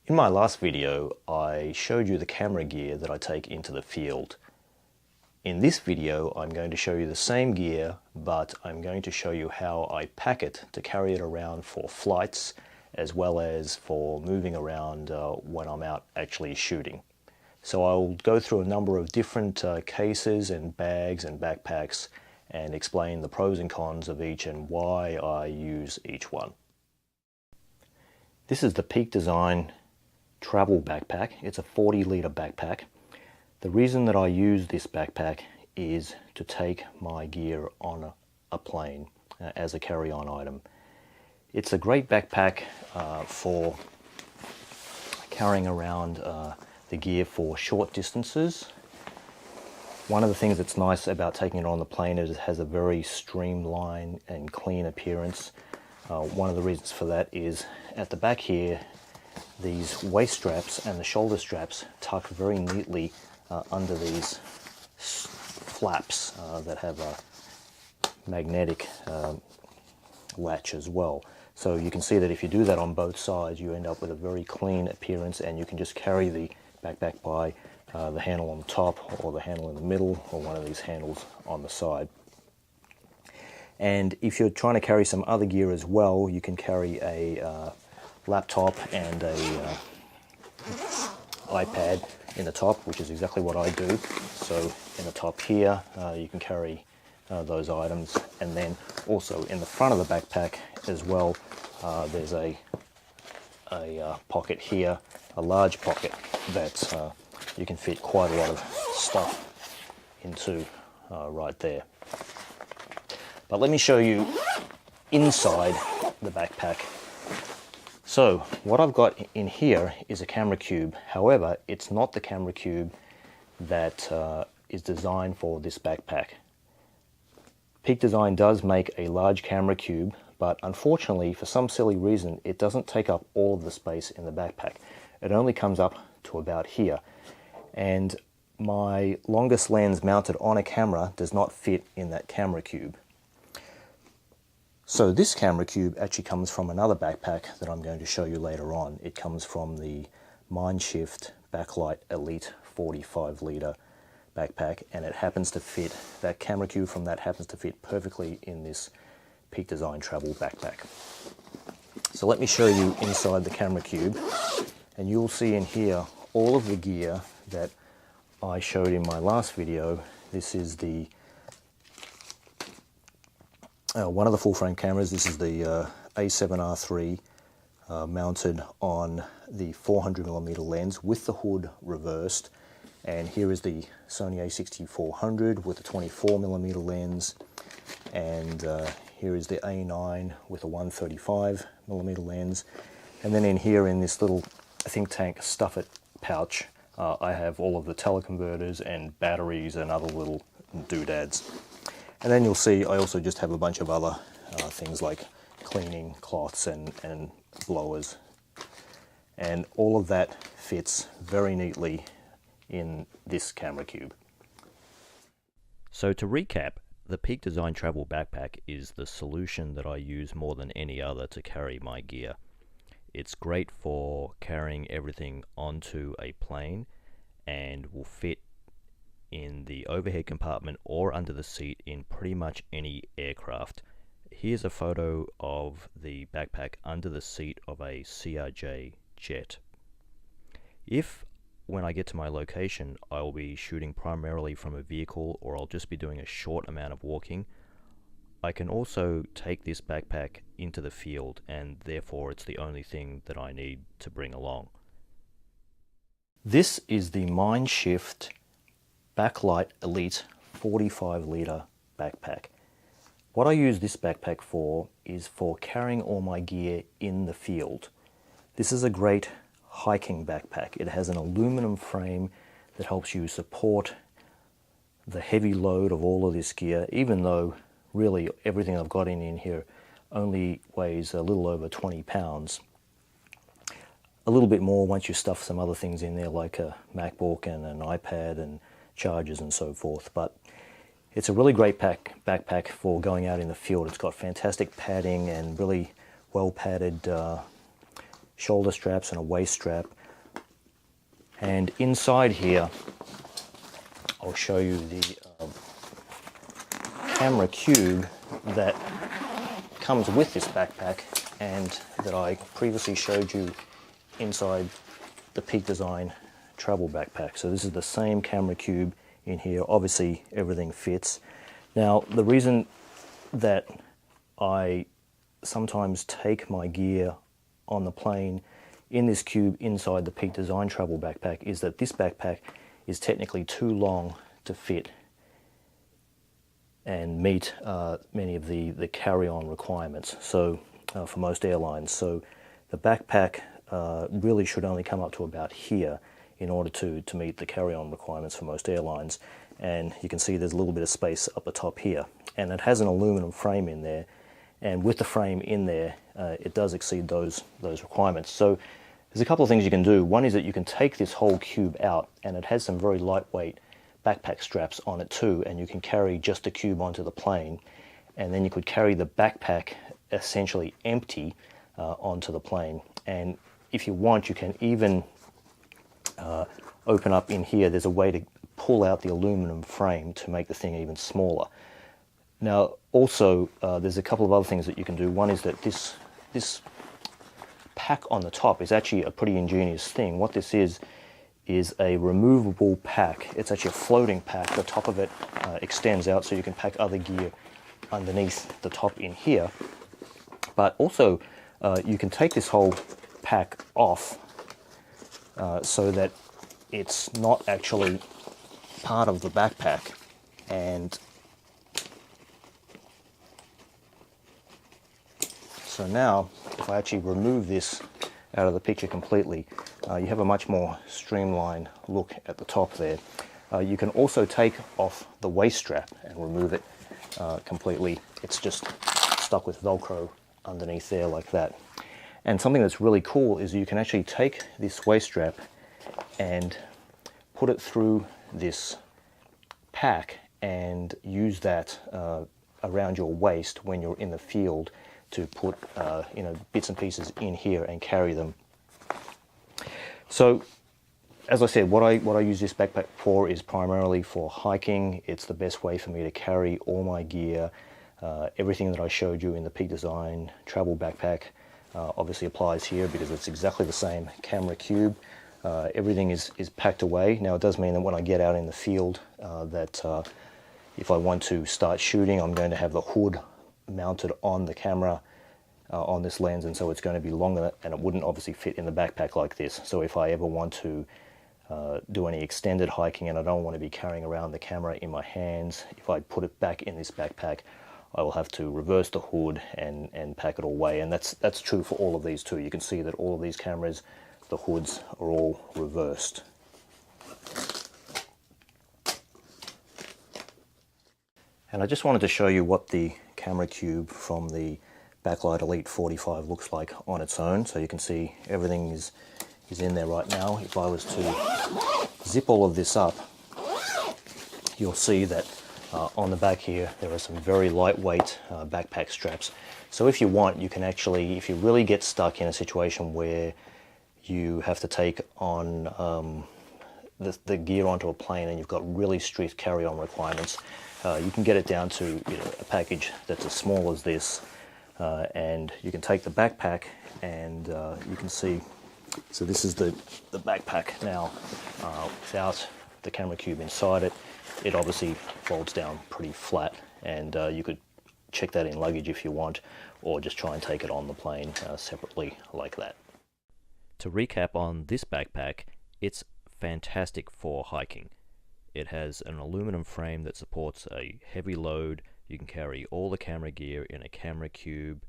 In my last video, I showed you the camera gear that I take into the field. In this video, I'm going to show you the same gear, but I'm going to show you how I pack it to carry it around for flights, as well as for moving around when I'm out actually shooting. So I'll go through a number of different cases and bags and backpacks and explain the pros and cons of each and why I use each one. This is the Peak Design travel backpack. It's a 40-litre backpack. The reason that I use this backpack is to take my gear on a plane as a carry-on item. It's a great backpack for carrying around the gear for short distances. One of the things that's nice about taking it on the plane is it has a very streamlined and clean appearance. One of the reasons for that is at the back here, these waist straps and the shoulder straps tuck very neatly under these flaps that have a magnetic latch as well. So you can see that if you do that on both sides, you end up with a very clean appearance, and you can just carry the backpack by the handle on the top or the handle in the middle or one of these handles on the side. And if you're trying to carry some other gear as well, you can carry a laptop and a iPad in the top, which is exactly what I do. So in the top here, you can carry those items, and then also in the front of the backpack as well, there's a pocket here, a large pocket that you can fit quite a lot of stuff into right there. But let me show you inside the backpack. So what I've got in here is a camera cube. However, it's not the camera cube that is designed for this backpack. Peak Design does make a large camera cube, but unfortunately, for some silly reason, it doesn't take up all of the space in the backpack. It only comes up to about here. And my longest lens mounted on a camera does not fit in that camera cube. So this camera cube actually comes from another backpack that I'm going to show you later on. It comes from the Mindshift Backlight Elite 45-litre backpack, and it happens to fit, that camera cube from that happens to fit perfectly in this Peak Design travel backpack. So let me show you inside the camera cube, and you'll see in here all of the gear that I showed in my last video. This is the one of the full frame cameras. This is the A7R3 mounted on the 400mm lens with the hood reversed. And here is the Sony A6400 with a 24mm lens. And here is the A9 with a 135mm lens. And then in here, in this little think tank stuff it pouch, I have all of the teleconverters and batteries and other little doodads. And then you'll see I also just have a bunch of other things like cleaning cloths and blowers. And all of that fits very neatly in this camera cube. So to recap, the Peak Design Travel Backpack is the solution that I use more than any other to carry my gear. It's great for carrying everything onto a plane and will fit in the overhead compartment or under the seat in pretty much any aircraft. Here's a photo of the backpack under the seat of a CRJ jet. If when I get to my location I will be shooting primarily from a vehicle, or I'll just be doing a short amount of walking, I can also take this backpack into the field, and therefore it's the only thing that I need to bring along. This is the Mindshift Backlight Elite 45-litre backpack. What I use this backpack for is for carrying all my gear in the field. This is a great hiking backpack. It has an aluminum frame that helps you support the heavy load of all of this gear, even though really everything I've got in here only weighs a little over 20 pounds. A little bit more once you stuff some other things in there like a MacBook and an iPad and chargers and so forth. But it's a really great backpack for going out in the field. It's got fantastic padding and really well padded shoulder straps and a waist strap. And inside here, I'll show you the camera cube that comes with this backpack and that I previously showed you inside the Peak Design travel backpack. So this is the same camera cube in here. Obviously everything fits. Now the reason that I sometimes take my gear on the plane in this cube inside the Peak Design travel backpack is that this backpack is technically too long to fit and meet many of the carry-on requirements. So for most airlines, so the backpack really should only come up to about here in order to meet the carry-on requirements for most airlines. And you can see there's a little bit of space up the top here, and it has an aluminum frame in there, and with the frame in there it does exceed those requirements. So there's a couple of things you can do. One is that you can take this whole cube out, and it has some very lightweight backpack straps on it too, and you can carry just the cube onto the plane, and then you could carry the backpack essentially empty onto the plane. And if you want, you can even open up in here. There's a way to pull out the aluminum frame to make the thing even smaller. Now also there's a couple of other things that you can do. One is that this pack on the top is actually a pretty ingenious thing. What this is a removable pack. It's actually a floating pack. The top of it extends out so you can pack other gear underneath the top in here. But also you can take this whole pack off so that it's not actually part of the backpack. And so now if I actually remove this out of the picture completely, you have a much more streamlined look at the top there. You can also take off the waist strap and remove it completely. It's just stuck with Velcro underneath there like that. And something that's really cool is you can actually take this waist strap and put it through this pack and use that around your waist when you're in the field to put bits and pieces in here and carry them. So as I said, what I use this backpack for is primarily for hiking. It's the best way for me to carry all my gear. Everything that I showed you in the Peak Design travel backpack obviously applies here because it's exactly the same camera cube. Everything is packed away. Now it does mean that when I get out in the field that if I want to start shooting, I'm going to have the hood mounted on the camera on this lens, and so it's going to be longer, and it wouldn't obviously fit in the backpack like this. So if I ever want to do any extended hiking and I don't want to be carrying around the camera in my hands, if I put it back in this backpack, I will have to reverse the hood and pack it all away. And that's true for all of these too. You can see that all of these cameras, the hoods are all reversed. And I just wanted to show you what the camera cube from the Backlight Elite 45 looks like on its own. So you can see everything is in there right now. If I was to zip all of this up, you'll see that on the back here there are some very lightweight backpack straps. So if you want, you can actually, if you really get stuck in a situation where you have to take on the gear onto a plane and you've got really strict carry-on requirements, you can get it down to a package that's as small as this, and you can take the backpack and you can see, so this is the backpack now without the camera cube inside it. It obviously folds down pretty flat, and you could check that in luggage if you want, or just try and take it on the plane separately like that. To recap on this backpack, it's fantastic for hiking. It has an aluminum frame that supports a heavy load. You can carry all the camera gear in a camera cube.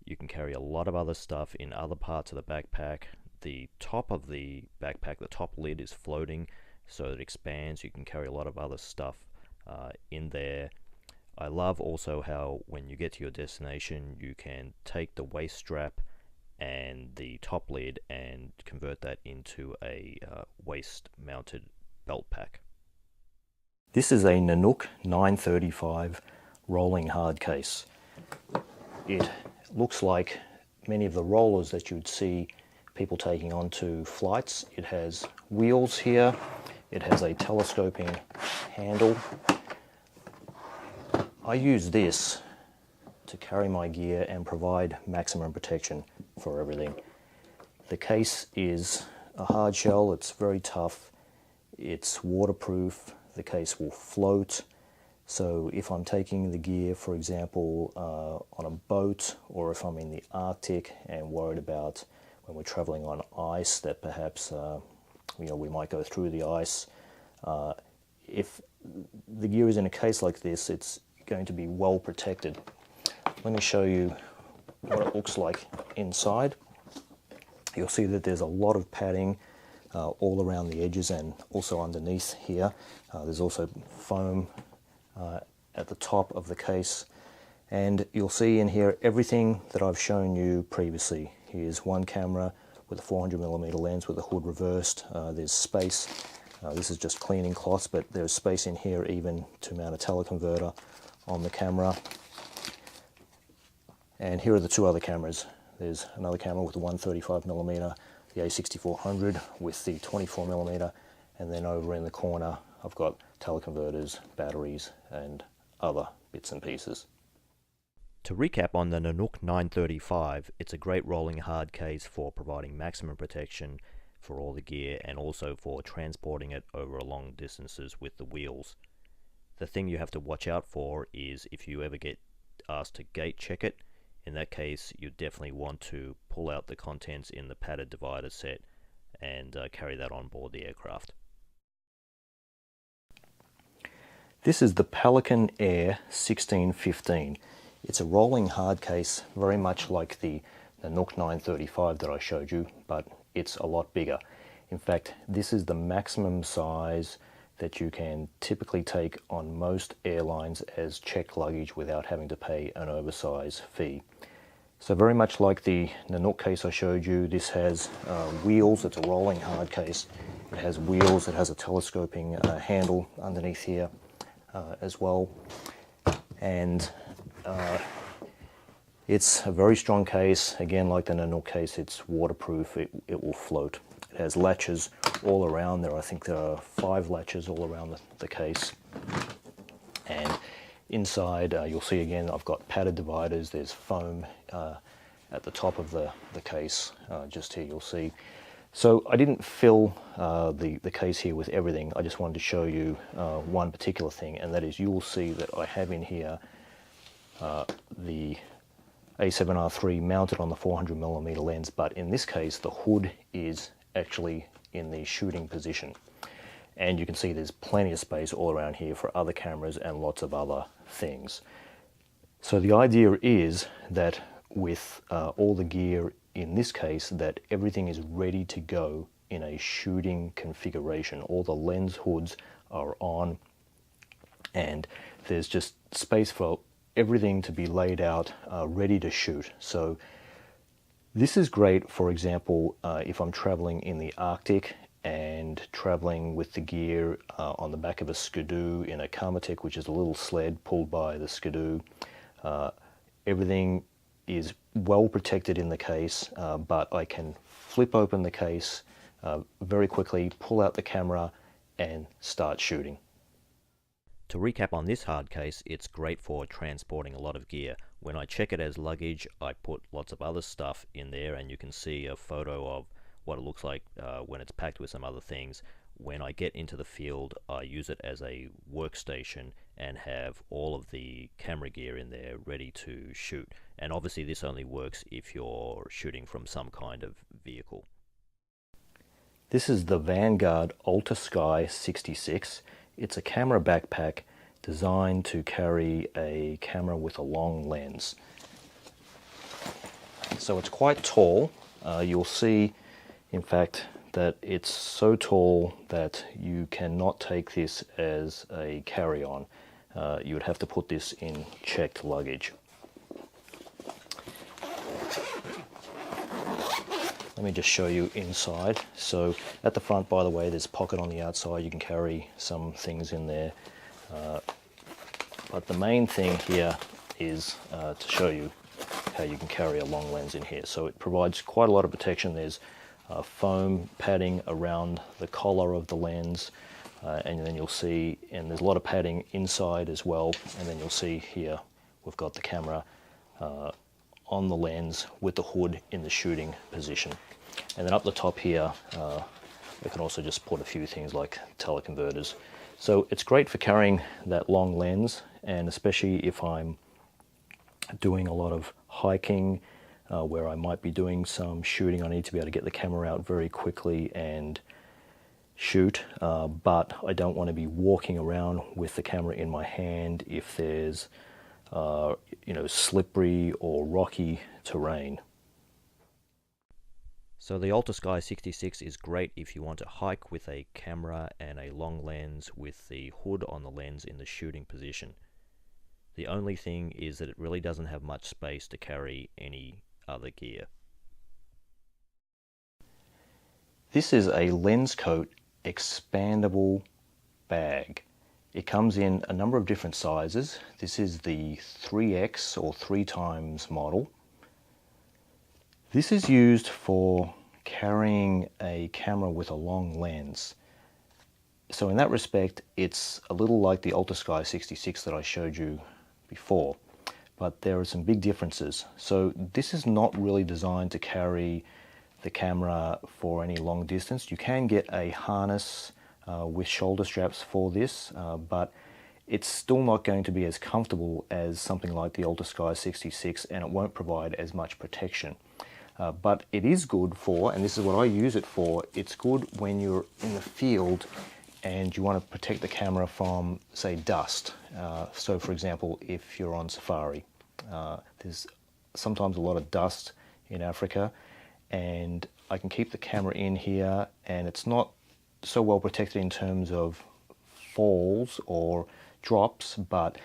You can carry a lot of other stuff in other parts of the backpack. The top of the backpack, the top lid is floating, so it expands. You can carry a lot of other stuff in there. I love also how when you get to your destination, you can take the waist strap and the top lid and convert that into a waist mounted belt pack. This is a Nanuk 935 rolling hard case. It looks like many of the rollers that you'd see people taking onto flights. It has wheels here, it has a telescoping handle. I use this to carry my gear and provide maximum protection for everything. The case is a hard shell, it's very tough, it's waterproof, the case will float. So if I'm taking the gear, for example, on a boat, or if I'm in the Arctic and worried about when we're traveling on ice that perhaps we might go through the ice, if the gear is in a case like this, it's going to be well protected. Let me show you what it looks like inside. You'll see that there's a lot of padding all around the edges and also underneath here. There's also foam at the top of the case, and you'll see in here everything that I've shown you previously. Here's one camera with a 400mm lens with the hood reversed. There's space. This is just cleaning cloths, but there's space in here even to mount a teleconverter on the camera. And here are the two other cameras. There's another camera with the 135mm, the A6400 with the 24mm, and then over in the corner I've got teleconverters, batteries, and other bits and pieces. To recap on the Nanuk 935, it's a great rolling hard case for providing maximum protection for all the gear and also for transporting it over long distances with the wheels. The thing you have to watch out for is if you ever get asked to gate check it. In that case, you definitely want to pull out the contents in the padded divider set and carry that on board the aircraft. This is the Pelican Air 1615. It's a rolling hard case, very much like the Nanuk 935 that I showed you, but it's a lot bigger. In fact, this is the maximum size that you can typically take on most airlines as checked luggage without having to pay an oversized fee. So very much like the Nanuk case I showed you, this has wheels. It's a rolling hard case. It has wheels, it has a telescoping handle underneath here as well. And it's a very strong case. Again, like the Nanuk case, it's waterproof, it will float. It has latches all around there. I think there are 5 latches all around the case. And inside, you'll see again, I've got padded dividers. There's foam at the top of the case. Just here you'll see. So I didn't fill the case here with everything. I just wanted to show you one particular thing, and that is you'll see that I have in here the A7R3 mounted on the 400mm lens, but in this case the hood is actually in the shooting position. And you can see there's plenty of space all around here for other cameras and lots of other things. So the idea is that with all the gear in this case, that everything is ready to go in a shooting configuration. All the lens hoods are on, and there's just space for everything to be laid out, ready to shoot. So this is great, for example, if I'm traveling in the Arctic and traveling with the gear on the back of a skidoo in a Karmatic, which is a little sled pulled by the skidoo. Everything is well protected in the case, but I can flip open the case very quickly, pull out the camera, and start shooting. To recap on this hard case, it's great for transporting a lot of gear. When I check it as luggage, I put lots of other stuff in there, and you can see a photo of what it looks like when it's packed with some other things. When I get into the field, I use it as a workstation and have all of the camera gear in there ready to shoot. And obviously this only works if you're shooting from some kind of vehicle. This is the Vanguard Alta Sky 66. It's a camera backpack designed to carry a camera with a long lens. So it's quite tall. You'll see, in fact, that it's so tall that you cannot take this as a carry-on. You would have to put this in checked luggage. Let me just show you inside. So at the front, by the way, there's a pocket on the outside. You can carry some things in there. But the main thing here is to show you how you can carry a long lens in here. So it provides quite a lot of protection. There's foam padding around the collar of the lens, and then you'll see, and there's a lot of padding inside as well, and then you'll see here we've got the camera on the lens with the hood in the shooting position. And then up the top here, we can also just put a few things like teleconverters. So it's great for carrying that long lens, and especially if I'm doing a lot of hiking, where I might be doing some shooting. I need to be able to get the camera out very quickly and shoot, but I don't want to be walking around with the camera in my hand if there's slippery or rocky terrain. So the Alta Sky 66 is great if you want to hike with a camera and a long lens with the hood on the lens in the shooting position. The only thing is that it really doesn't have much space to carry any other gear. This is a LensCoat Xpandable bag. It comes in a number of different sizes. This is the 3X or 3 times model. This is used for carrying a camera with a long lens. So in that respect, it's a little like the Alta Sky 66 that I showed you before, but there are some big differences. So this is not really designed to carry the camera for any long distance. You can get a harness with shoulder straps for this, but it's still not going to be as comfortable as something like the Alta Sky 66, and it won't provide as much protection. But it is good for, and this is what I use it for, it's good when you're in the field and you want to protect the camera from, say, dust. So for example, if you're on safari, there's sometimes a lot of dust in Africa, and I can keep the camera in here, and it's not so well protected in terms of falls or drops, but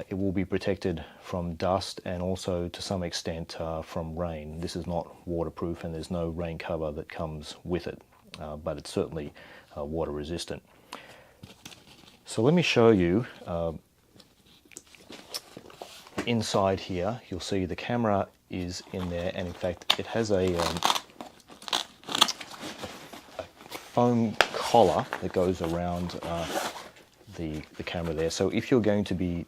it will be protected from dust and also to some extent from rain. This is not waterproof and there's no rain cover that comes with it, but it's certainly water resistant. So let me show you inside here. You'll see the camera is in there, and in fact it has a foam collar that goes around the camera there. So if you're going to be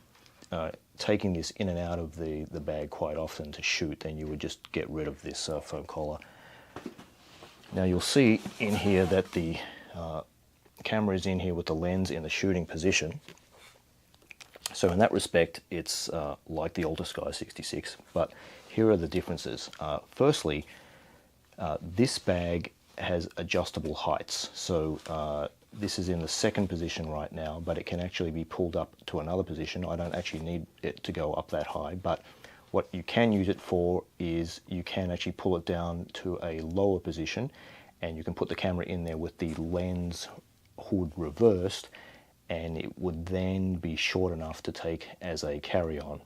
taking this in and out of the bag quite often to shoot, then you would just get rid of this foam collar. Now you'll see in here that the camera is in here with the lens in the shooting position. So in that respect, it's like the Alta Sky 66, but here are the differences. Firstly, this bag has adjustable heights. So this is in the second position right now, but it can actually be pulled up to another position. I don't actually need it to go up that high, but what you can use it for is you can actually pull it down to a lower position, and you can put the camera in there with the lens hood reversed, and it would then be short enough to take as a carry-on.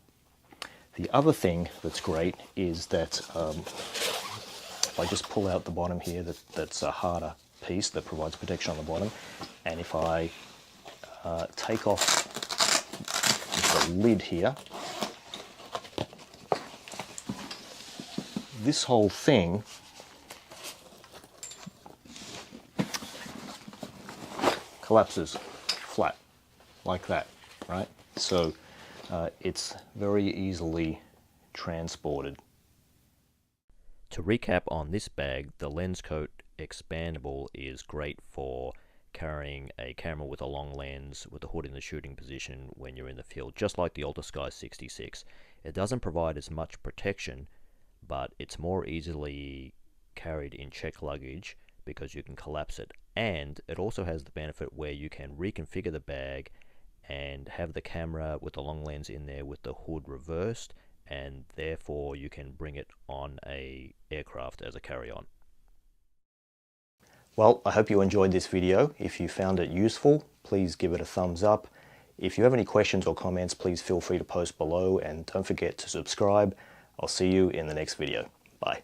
The other thing that's great is that if I just pull out the bottom here, that's a harder piece that provides protection on the bottom, and if I take off the lid here, this whole thing collapses flat like that, right? So it's very easily transported. To recap on this bag, the LensCoat Xpandable is great for carrying a camera with a long lens with the hood in the shooting position when you're in the field, just like the Alta Sky 66. It doesn't provide as much protection, but it's more easily carried in check luggage because you can collapse it, and it also has the benefit where you can reconfigure the bag and have the camera with the long lens in there with the hood reversed, and therefore you can bring it on a aircraft as a carry-on. Well, I hope you enjoyed this video. If you found it useful, please give it a thumbs up. If you have any questions or comments, please feel free to post below, and don't forget to subscribe. I'll see you in the next video. Bye.